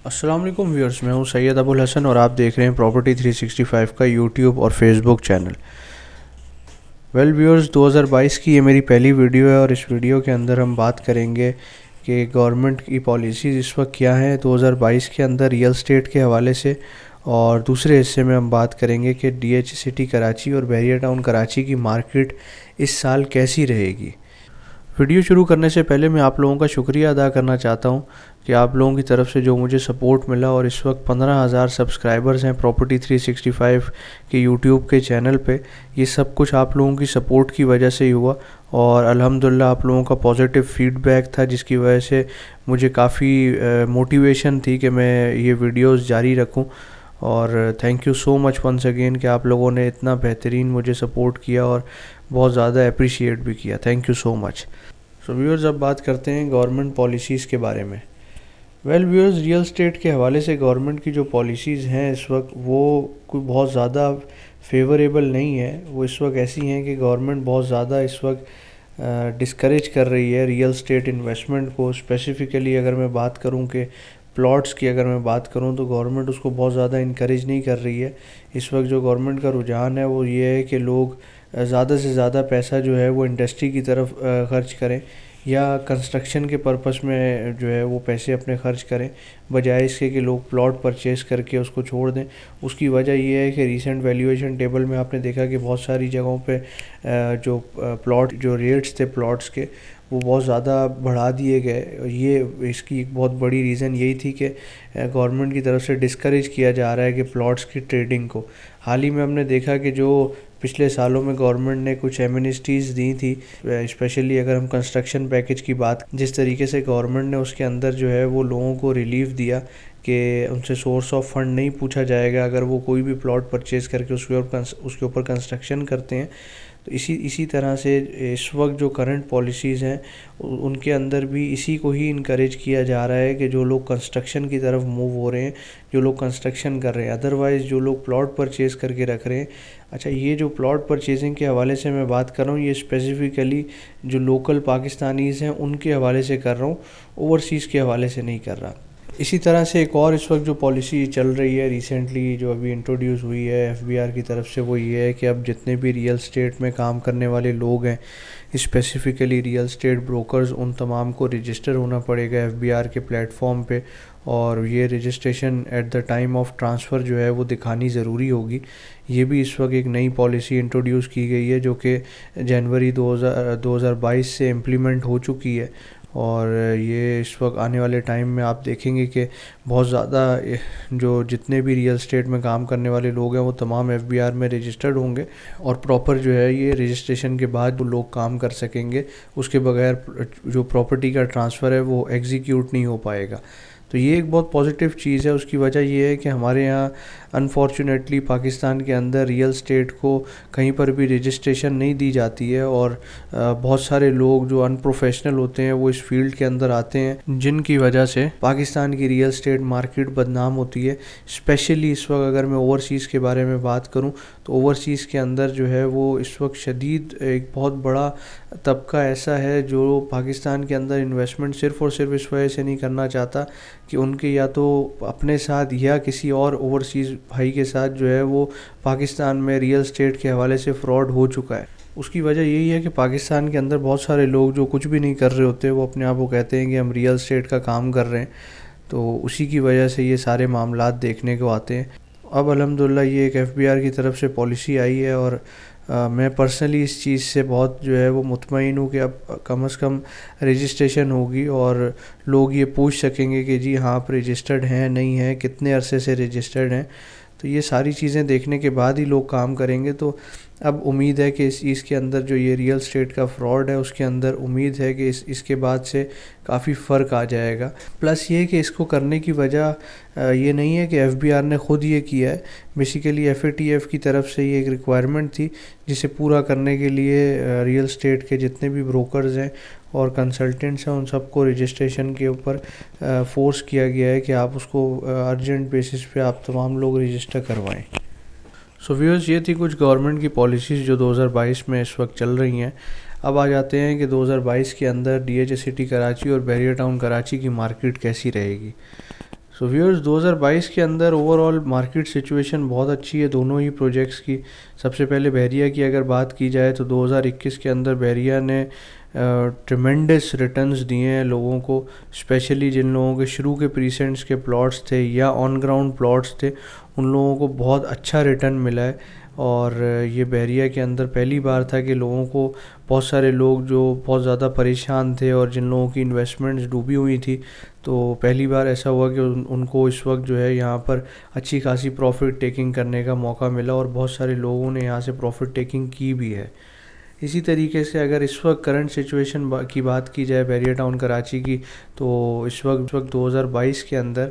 السلام علیکم ویورز، میں ہوں سید ابو الحسن اور آپ دیکھ رہے ہیں پراپرٹی 365 کا یوٹیوب اور فیس بک چینل۔ ویورز، 2022 کی یہ میری پہلی ویڈیو ہے اور اس ویڈیو کے اندر ہم بات کریں گے کہ گورنمنٹ کی پالیسیز اس وقت کیا ہیں 2022 کے اندر ریئل اسٹیٹ کے حوالے سے، اور دوسرے حصے میں ہم بات کریں گے کہ ڈی ایچ سٹی کراچی اور بحریہ ٹاؤن کراچی کی مارکیٹ اس سال کیسی رہے گی۔ ویڈیو شروع کرنے سے پہلے میں آپ لوگوں کا شکریہ ادا کرنا چاہتا ہوں کہ آپ لوگوں کی طرف سے جو مجھے سپورٹ ملا، اور اس وقت 15,000 سبسکرائبرز ہیں پراپرٹی 365 کے یوٹیوب کے چینل پہ۔ یہ سب کچھ آپ لوگوں کی سپورٹ کی وجہ سے ہی ہوا، اور الحمدللہ آپ لوگوں کا پازیٹیو فیڈ بیک تھا جس کی وجہ سے مجھے کافی موٹیویشن تھی کہ میں یہ ویڈیوز جاری رکھوں۔ اور thank you so much once again کہ آپ لوگوں نے اتنا بہترین مجھے سپورٹ کیا اور بہت زیادہ اپریشیٹ بھی کیا۔ Thank you so much. Viewers, اب بات کرتے ہیں گورنمنٹ پالیسیز کے بارے میں۔ ویورز، ریئل اسٹیٹ کے حوالے سے گورنمنٹ کی جو پالیسیز ہیں اس وقت وہ کوئی بہت زیادہ فیوریبل نہیں ہے۔ وہ اس وقت ایسی ہیں کہ گورنمنٹ بہت زیادہ اس وقت ڈسکریج کر رہی ہے ریئل اسٹیٹ انویسٹمنٹ کو۔ اسپیسیفکلی اگر میں بات کروں کہ پلاٹس کی اگر میں بات کروں تو گورنمنٹ اس کو بہت زیادہ انکریج نہیں کر رہی ہے۔ اس وقت جو گورنمنٹ کا رجحان ہے وہ یہ ہے کہ لوگ زیادہ سے زیادہ پیسہ جو ہے وہ انڈسٹری کی طرف خرچ کریں، یا کنسٹرکشن کے پرپس میں جو ہے وہ پیسے اپنے خرچ کریں، بجائے اس کے کہ لوگ پلاٹ پرچیز کر کے اس کو چھوڑ دیں۔ اس کی وجہ یہ ہے کہ ریسنٹ ویلیویشن ٹیبل میں آپ نے دیکھا کہ بہت ساری جگہوں پہ جو پلاٹ جو ریٹس تھے پلاٹس کے وہ بہت زیادہ بڑھا دیے گئے۔ یہ اس کی ایک بہت بڑی ریزن یہی تھی کہ گورنمنٹ کی طرف سے ڈسکریج کیا جا رہا ہے کہ پلاٹس کی ٹریڈنگ کو۔ حال ہی میں ہم نے دیکھا کہ جو پچھلے سالوں میں گورنمنٹ نے کچھ ایمنسٹیز دی تھی، اسپیشلی اگر ہم کنسٹرکشن پیکج کی بات، جس طریقے سے گورنمنٹ نے اس کے اندر جو ہے وہ لوگوں کو ریلیف دیا کہ ان سے سورس آف فنڈ نہیں پوچھا جائے گا اگر وہ کوئی بھی پلاٹ پرچیز کر کے اس کے اوپر کنسٹرکشن کرتے ہیں۔ تو اسی طرح سے اس وقت جو کرنٹ پالیسیز ہیں ان کے اندر بھی اسی کو ہی انکریج کیا جا رہا ہے کہ جو لوگ کنسٹرکشن کی طرف موو ہو رہے ہیں، جو لوگ کنسٹرکشن کر رہے ہیں، ادروائز جو لوگ پلاٹ پرچیز کر کے رکھ رہے ہیں۔ اچھا، یہ جو پلاٹ پرچیزنگ کے حوالے سے میں بات کر رہا ہوں، یہ اسپیسیفکلی جو لوکل پاکستانیز ہیں ان کے حوالے سے کر رہا ہوں، اوورسیز کے حوالے سے نہیں کر رہا۔ اسی طرح سے ایک اور اس وقت جو پالیسی چل رہی ہے ریسنٹلی جو ابھی انٹروڈیوس ہوئی ہے ایف بی آر کی طرف سے، وہ یہ ہے کہ اب جتنے بھی ریئل اسٹیٹ میں کام کرنے والے لوگ ہیں، اسپیسیفکلی ریئل اسٹیٹ بروکرز، ان تمام کو رجسٹر ہونا پڑے گا ایف بی آر کے پلیٹ فارم پہ، اور یہ registration at the time of transfer جو ہے وہ دکھانی ضروری ہوگی۔ یہ بھی اس وقت ایک نئی پالیسی انٹروڈیوس کی گئی ہے جو کہ جنوری 2022 سے امپلیمنٹ ہو چکی ہے، اور یہ اس وقت آنے والے ٹائم میں آپ دیکھیں گے کہ بہت زیادہ جو جتنے بھی ریئل اسٹیٹ میں کام کرنے والے لوگ ہیں وہ تمام ایف بی آر میں رجسٹرڈ ہوں گے، اور پراپر جو ہے یہ رجسٹریشن کے بعد وہ لوگ کام کر سکیں گے۔ اس کے بغیر جو پراپرٹی کا ٹرانسفر ہے وہ ایگزیکیوٹ نہیں ہو پائے گا۔ تو یہ ایک بہت پازیٹیو چیز ہے۔ اس کی وجہ یہ ہے کہ ہمارے یہاں انفارچونیٹلی پاکستان کے اندر ریئل اسٹیٹ کو کہیں پر بھی رجسٹریشن نہیں دی جاتی ہے، اور بہت سارے لوگ جو ان پروفیشنل ہوتے ہیں وہ اس فیلڈ کے اندر آتے ہیں، جن کی وجہ سے پاکستان کی ریئل اسٹیٹ مارکیٹ بدنام ہوتی ہے۔ اسپیشلی اس وقت اگر میں اوورسیز کے بارے میں بات کروں تو اوورسیز کے اندر جو ہے وہ اس وقت شدید ایک بہت بڑا طبقہ ایسا ہے جو پاکستان کے اندر انویسٹمنٹ صرف اور صرف اس وجہ سے نہیں کرنا چاہتا کہ ان کے یا تو اپنے ساتھ یا کسی اور اوورسیز بھائی کے ساتھ جو ہے وہ پاکستان میں ریئل اسٹیٹ کے حوالے سے فراڈ ہو چکا ہے۔ اس کی وجہ یہی ہے کہ پاکستان کے اندر بہت سارے لوگ جو کچھ بھی نہیں کر رہے ہوتے، وہ اپنے آپ کو کہتے ہیں کہ ہم ریئل اسٹیٹ کا کام کر رہے ہیں، تو اسی کی وجہ سے یہ سارے معاملات دیکھنے کو آتے ہیں۔ اب الحمدللہ یہ ایک ایف بی آر کی طرف سے پالیسی آئی ہے، اور میں پرسنلی اس چیز سے بہت جو ہے وہ مطمئن ہوں کہ اب کم از کم رجسٹریشن ہوگی اور لوگ یہ پوچھ سکیں گے کہ جی ہاں آپ رجسٹرڈ ہیں نہیں ہیں، کتنے عرصے سے رجسٹرڈ ہیں۔ تو یہ ساری چیزیں دیکھنے کے بعد ہی لوگ کام کریں گے۔ تو اب امید ہے کہ اس کے اندر جو یہ ریئل اسٹیٹ کا فراڈ ہے اس کے اندر امید ہے کہ اس کے بعد سے کافی فرق آ جائے گا۔ پلس یہ کہ اس کو کرنے کی وجہ یہ نہیں ہے کہ ایف بی آر نے خود یہ کیا ہے، basically F A T F کی طرف سے یہ ایک ریکوائرمنٹ تھی جسے پورا کرنے کے لیے ریئل اسٹیٹ کے جتنے بھی بروکرز ہیں اور کنسلٹنٹس ہیں ان سب کو رجسٹریشن کے اوپر فورس کیا گیا ہے کہ آپ اس کو ارجنٹ بیسس پہ آپ تمام لوگ رجسٹر کروائیں۔ ویورز، یہ تھی کچھ گورنمنٹ کی پالیسیز جو 2022 میں اس وقت چل رہی ہیں۔ اب آ جاتے ہیں کہ 2022 کے اندر ڈی ایچ سٹی کراچی اور بحریہ ٹاؤن کراچی کی مارکیٹ کیسی رہے گی۔ سو ویورز 2022 کے اندر اوور آل مارکیٹ سچویشن بہت اچھی ہے دونوں ہی پروجیکٹس کی. سب سے پہلے بحریہ کی اگر بات کی جائے تو 2021 کے اندر بحریہ نے ٹریمنڈس ریٹرنز دیے ہیں لوگوں کو, اسپیشلی جن لوگوں کے شروع کے پریسنٹس کے پلاٹس تھے یا آن گراؤنڈ پلاٹس تھے, ان لوگوں کو بہت اچھا ریٹرن ملا ہے. اور یہ بحریہ کے اندر پہلی بار تھا کہ لوگوں کو, بہت سارے لوگ جو بہت زیادہ پریشان تھے اور جن لوگوں کی انویسٹمنٹس ڈوبی ہوئی تھی, تو پہلی بار ایسا ہوا کہ ان کو اس وقت جو ہے یہاں پر اچھی خاصی پروفٹ ٹیکنگ کرنے کا موقع ملا, اور بہت سارے لوگوں نے یہاں سے پروفٹ ٹیکنگ کی بھی ہے. اسی طریقے سے اگر اس وقت کرنٹ سچویشن کی بات کی جائے بحریہ ٹاؤن کراچی کی, تو اس وقت 2022 کے اندر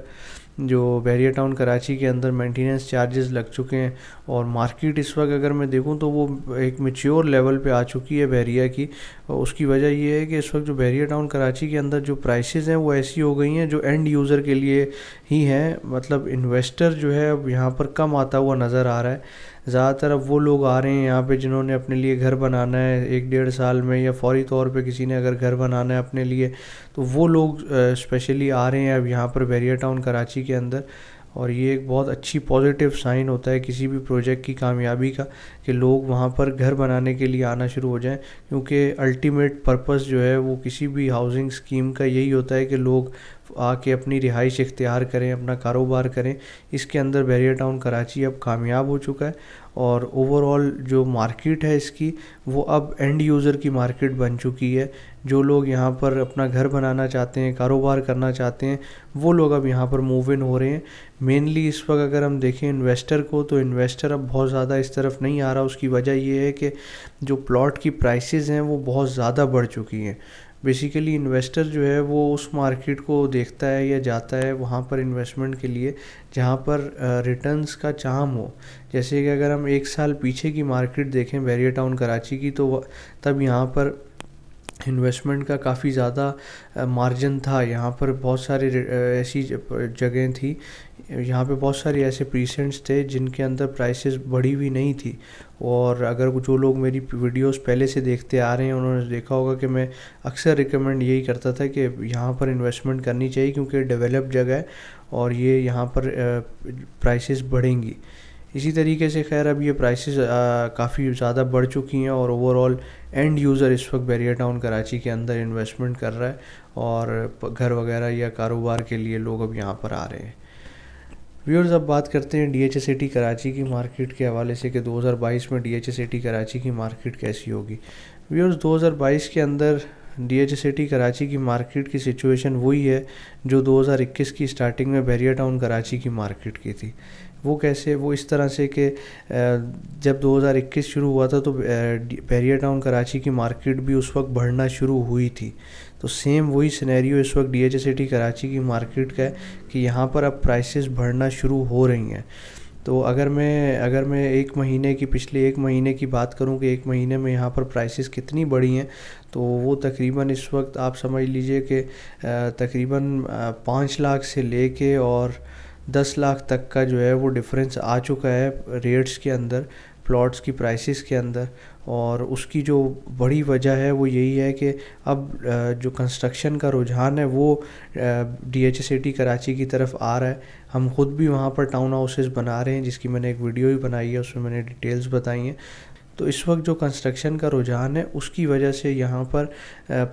جو بحریہ ٹاؤن کراچی کے اندر مینٹیننس چارجز لگ چکے ہیں, اور مارکیٹ اس وقت اگر میں دیکھوں تو وہ ایک میچیور لیول پہ آ چکی ہے بحریہ کی. اس کی وجہ یہ ہے کہ اس وقت جو بحریہ ٹاؤن کراچی کے اندر جو پرائسز ہیں وہ ایسی ہو گئی ہیں جو اینڈ یوزر کے لیے ہی ہیں. مطلب انویسٹر جو ہے اب یہاں پر کم آتا ہوا نظر آ رہا ہے. زیادہ تر اب وہ لوگ آ رہے ہیں یہاں پہ جنہوں نے اپنے لیے گھر بنانا ہے 1-1.5 سال میں, یا فوری طور پہ کسی نے اگر گھر بنانا ہے اپنے لیے, تو وہ لوگ اسپیشلی آ رہے ہیں اب یہاں پر بحریہ ٹاؤن کراچی کے اندر. اور یہ ایک بہت اچھی پازیٹیو سائن ہوتا ہے کسی بھی پروجیکٹ کی کامیابی کا, کہ لوگ وہاں پر گھر بنانے کے لیے آنا شروع ہو جائیں, کیونکہ الٹیمیٹ پرپس جو ہے وہ کسی بھی ہاؤسنگ اسکیم کا یہی ہوتا ہے کہ لوگ آ کے اپنی رہائش اختیار کریں, اپنا کاروبار کریں. اس کے اندر بحریہ ٹاؤن کراچی اب کامیاب ہو چکا ہے, اور اوور آل جو مارکیٹ ہے اس کی وہ اب اینڈ یوزر کی مارکیٹ بن چکی ہے. جو لوگ یہاں پر اپنا گھر بنانا چاہتے ہیں, کاروبار کرنا چاہتے ہیں, وہ لوگ اب یہاں پر موو ان ہو رہے ہیں. مینلی اس وقت اگر ہم دیکھیں انویسٹر کو, تو انویسٹر اب بہت زیادہ اس طرف نہیں آ رہا. اس کی وجہ یہ ہے کہ جو پلاٹ کی پرائسز ہیں وہ بہت زیادہ بڑھ چکی ہیں. بیسیکلی انویسٹر جو ہے وہ اس مارکیٹ کو دیکھتا ہے یا جاتا ہے وہاں پر انویسٹمنٹ کے لیے جہاں پر ریٹرنز کا چام ہو. جیسے کہ اگر ہم 1 سال پیچھے کی مارکیٹ دیکھیں بحریہ ٹاؤن کراچی کی, تو تب یہاں پر انویسٹمنٹ کا کافی زیادہ مارجن تھا. یہاں پر بہت سارے ایسی جگہیں تھیں, یہاں پہ بہت سارے ایسے پریسنٹس تھے جن کے اندر پرائسز بڑھی ہوئی نہیں تھی. اور اگر جو لوگ میری ویڈیوز پہلے سے دیکھتے آ رہے ہیں انہوں نے دیکھا ہوگا کہ میں اکثر ریکمینڈ یہی کرتا تھا کہ یہاں پر انویسٹمنٹ کرنی چاہیے, کیونکہ ڈیولپ جگہ ہے اور یہ یہاں پر پرائسز بڑھیں گی. اسی طریقے سے خیر اب یہ پرائسز کافی زیادہ بڑھ چکی ہیں, اور اوور آل اینڈ یوزر اس وقت بحریہ ٹاؤن کراچی کے اندر انویسٹمنٹ کر رہا ہے, اور گھر وغیرہ یا کاروبار کے لیے لوگ اب یہاں پر آ رہے ہیں. ویورز اب بات کرتے ہیں D H S A T Karachi کی مارکیٹ کے حوالے سے کہ 2022 میں D H S A T Karachi کی مارکیٹ کیسی ہوگی. ویورز 2022 کے اندر D H S A T Karachi کی مارکیٹ کی سچویشن وہی ہے جو 2021 کی سٹارٹنگ میں بحریہ ٹاؤن کراچی کی مارکیٹ کی تھی. وہ کیسے؟ وہ اس طرح سے کہ جب 2021 شروع ہوا تھا تو بحریہ ٹاؤن کراچی کی مارکیٹ بھی اس وقت بڑھنا شروع ہوئی تھی. تو سیم وہی سینیریو اس وقت D H S A T Karachi کی مارکیٹ کا ہے کہ یہاں پر اب پرائسز بڑھنا شروع ہو رہی ہیں. تو اگر میں پچھلے ایک مہینے کی بات کروں کہ ایک مہینے میں یہاں پر پرائسز کتنی بڑھی ہیں, تو وہ تقریباً اس وقت آپ سمجھ لیجئے کہ تقریباً 5 لاکھ سے لے کے اور 10 لاکھ تک کا جو ہے وہ ڈفرینس آ چکا ہے ریٹس کے اندر, پلاٹس کی پرائسز کے اندر. اور اس کی جو بڑی وجہ ہے وہ یہی ہے کہ اب جو کنسٹرکشن کا رجحان ہے وہ D H S A T Karachi کی طرف آ رہا ہے. ہم خود بھی وہاں پر ٹاؤن ہاؤسز بنا رہے ہیں, جس کی میں نے ایک ویڈیو بھی بنائی ہے, اس میں نے ڈیٹیلز بتائی ہیں. تو اس وقت جو کنسٹرکشن کا رجحان ہے اس کی وجہ سے یہاں پر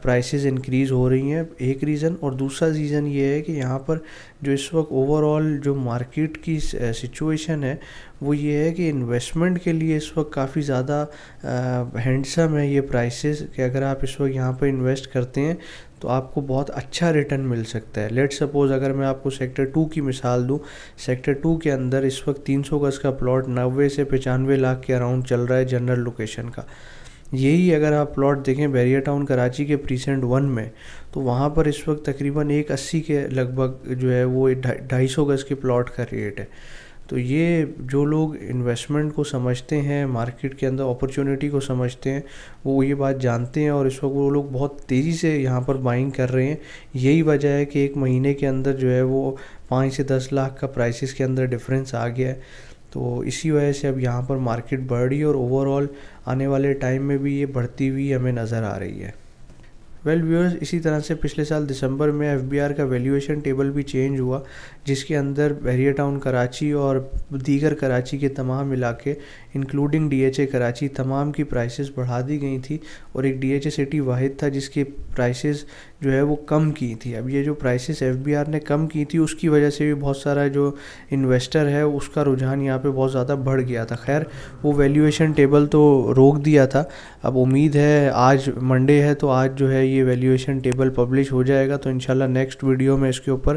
پرائسز انکریز ہو رہی ہیں, ایک ریزن. اور دوسرا ریزن یہ ہے کہ یہاں پر جو اس وقت اوور آل جو مارکیٹ کی سچویشن ہے وہ یہ ہے کہ انویسٹمنٹ کے لیے اس وقت کافی زیادہ ہینڈسم ہے یہ پرائسز, کہ اگر آپ اس وقت یہاں پر انویسٹ کرتے ہیں تو آپ کو بہت اچھا ریٹرن مل سکتا ہے. لیٹ سپوز اگر میں آپ کو سیکٹر 2 کی مثال دوں, سیکٹر 2 کے اندر اس وقت 300 گز کا پلاٹ 90 سے 95 لاکھ کے اراؤنڈ چل رہا ہے جنرل لوکیشن کا. یہی اگر آپ پلاٹ دیکھیں بحریہ ٹاؤن کراچی کے پریسنٹ 1 میں, تو وہاں پر اس وقت تقریباً 180 کے لگ بھگ جو ہے وہ 250 گز کے پلاٹ کا ریٹ ہے. تو یہ جو لوگ انویسٹمنٹ کو سمجھتے ہیں, مارکیٹ کے اندر اپرچونٹی کو سمجھتے ہیں, وہ یہ بات جانتے ہیں, اور اس وقت وہ لوگ بہت تیزی سے یہاں پر بائنگ کر رہے ہیں. یہی وجہ ہے کہ ایک مہینے کے اندر جو ہے وہ 5 سے 10 لاکھ کا پرائسز کے اندر ڈفرینس آ گیا ہے. تو اسی وجہ سے اب یہاں پر مارکیٹ بڑھ رہی ہے, اور اوور آل آنے والے ٹائم میں بھی یہ بڑھتی ہوئی ہمیں نظر آ رہی ہے. ویل ویورز، اسی طرح سے پچھلے سال دسمبر میں ایف بی آر کا ویلیویشن ٹیبل بھی چینج ہوا، جس کے اندر بحریہ ٹاؤن کراچی اور دیگر کراچی کے تمام علاقے including D H A Karachi تمام کی پرائسز بڑھا دی گئی تھی، اور ایک ڈی ایچ اے سٹی واحد تھا جس کی پرائسز جو ہے وہ کم کی تھی۔ اب یہ جو پرائسز ایف بی آر نے کم کی تھی اس کی وجہ سے بھی بہت سارا جو انویسٹر ہے اس کا رجحان یہاں پہ بہت زیادہ بڑھ گیا تھا۔ خیر وہ ویلیویشن ٹیبل تو روک دیا تھا، اب امید ہے آج منڈے ہے تو آج جو ہے یہ ویلیویشن ٹیبل پبلش ہو جائے گا، تو انشاءاللہ نیکسٹ ویڈیو میں اس کے اوپر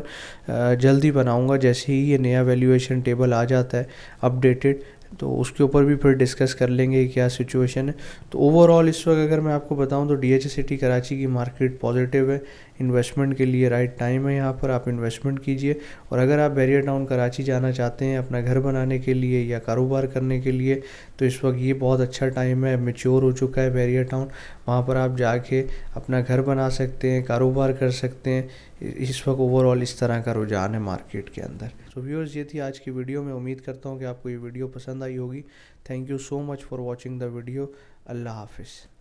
جلدی بناؤں گا، جیسے ہی یہ نیا ویلیویشن ٹیبل آ جاتا ہے اپڈیٹڈ تو اس کے اوپر بھی پھر ڈسکس کر لیں گے کیا سچویشن ہے۔ تو اوورآل اس وقت اگر میں آپ کو بتاؤں تو D H A city Karachi کی مارکیٹ پازیٹیو ہے، انویسٹمنٹ کے لیے رائٹ ٹائم ہے، یہاں پر آپ انویسٹمنٹ کیجئے، اور اگر آپ بحریہ ٹاؤن کراچی جانا چاہتے ہیں اپنا گھر بنانے کے لیے یا کاروبار کرنے کے لیے تو اس وقت یہ بہت اچھا ٹائم ہے، میچور ہو چکا ہے بحریہ ٹاؤن، وہاں پر آپ جا کے اپنا گھر بنا سکتے ہیں، کاروبار کر سکتے ہیں۔ اس وقت اوورآل اس طرح کا رجحان ہے مارکیٹ کے اندر۔ سو ویورز، یہ تھی آج کی ویڈیو، میں امید کرتا ہوں کہ آپ کو یہ ویڈیو پسند آئی ہوگی۔ Thank you so much for watching the video. اللہ حافظ۔